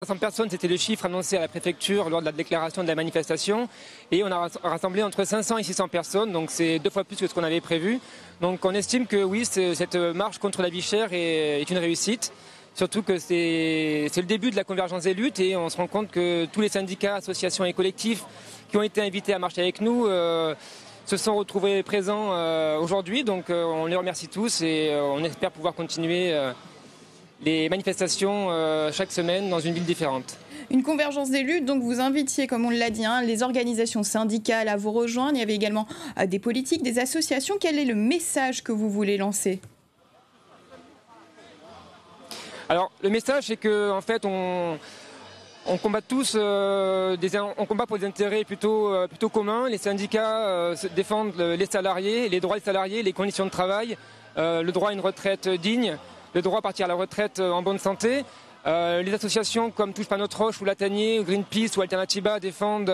500 personnes, c'était le chiffre annoncé à la préfecture lors de la déclaration de la manifestation. Et on a rassemblé entre 500 et 600 personnes, donc c'est 2 fois plus que ce qu'on avait prévu. Donc on estime que oui, cette marche contre la vie chère est une réussite. Surtout que c'est le début de la convergence des luttes et on se rend compte que tous les syndicats, associations et collectifs qui ont été invités à marcher avec nous se sont retrouvés présents aujourd'hui. Donc on les remercie tous et on espère pouvoir continuer les manifestations chaque semaine dans une ville différente. Une convergence des luttes, donc vous invitiez, comme on l'a dit, les organisations syndicales à vous rejoindre. Il y avait également des politiques, des associations. Quel est le message que vous voulez lancer ? Alors le message c'est que en fait on combat tous, on combat pour des intérêts plutôt communs. Les syndicats défendent les salariés, les droits des salariés, les conditions de travail, le droit à une retraite digne, le droit à partir à la retraite en bonne santé. Les associations comme Touche pas notre roche ou Latanier, ou Greenpeace ou Alternativa défendent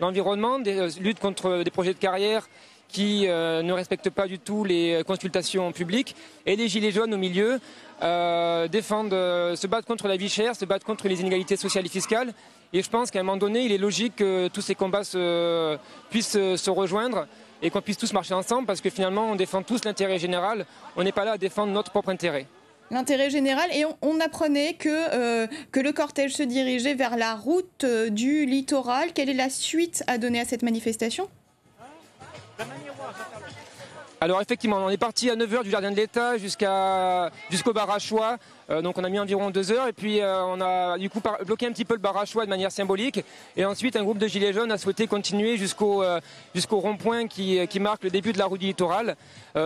l'environnement, luttent contre des projets de carrière qui ne respectent pas du tout les consultations publiques. Et les gilets jaunes au milieu se battent contre la vie chère, se battent contre les inégalités sociales et fiscales. Et je pense qu'à un moment donné, il est logique que tous ces combats puissent se rejoindre et qu'on puisse tous marcher ensemble parce que finalement on défend tous l'intérêt général. On n'est pas là à défendre notre propre intérêt. L'intérêt général, et on apprenait que le cortège se dirigeait vers la route du littoral. Quelle est la suite à donner à cette manifestation ? Alors effectivement, on est parti à 9h du Jardin de l'État jusqu'au bar à choix. Donc on a mis environ 2 heures et puis on a du coup bloqué un petit peu le bar à choix de manière symbolique. Et ensuite un groupe de gilets jaunes a souhaité continuer jusqu'au rond-point qui marque le début de la route du littoral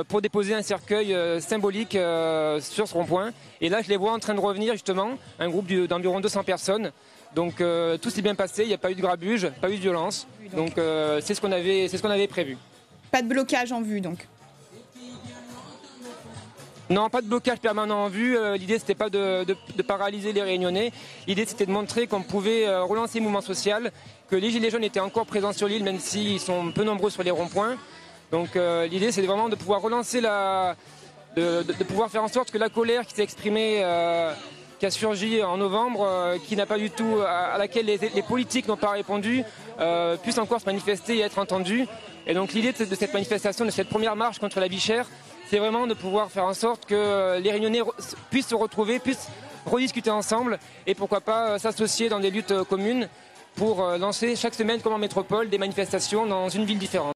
pour déposer un cercueil symbolique sur ce rond-point. Et là je les vois en train de revenir justement, un groupe d'environ 200 personnes. Donc tout s'est bien passé, il n'y a pas eu de grabuge, pas eu de violence. Donc c'est ce qu'on avait prévu. Pas de blocage en vue donc ? Non, pas de blocage permanent en vue. L'idée, c'était pas de paralyser les Réunionnais. L'idée, c'était de montrer qu'on pouvait relancer le mouvement social, que les Gilets jaunes étaient encore présents sur l'île, même s'ils sont peu nombreux sur les ronds-points. Donc l'idée, c'est vraiment de pouvoir relancer de pouvoir faire en sorte que la colère qui s'est exprimée, qui a surgi en novembre, qui n'a pas du tout, à laquelle les politiques n'ont pas répondu, puisse encore se manifester et être entendue. Et donc l'idée de cette manifestation, de cette première marche contre la vie chère, c'est vraiment de pouvoir faire en sorte que les Réunionnais puissent se retrouver, puissent rediscuter ensemble et pourquoi pas s'associer dans des luttes communes pour lancer chaque semaine, comme en métropole, des manifestations dans une ville différente.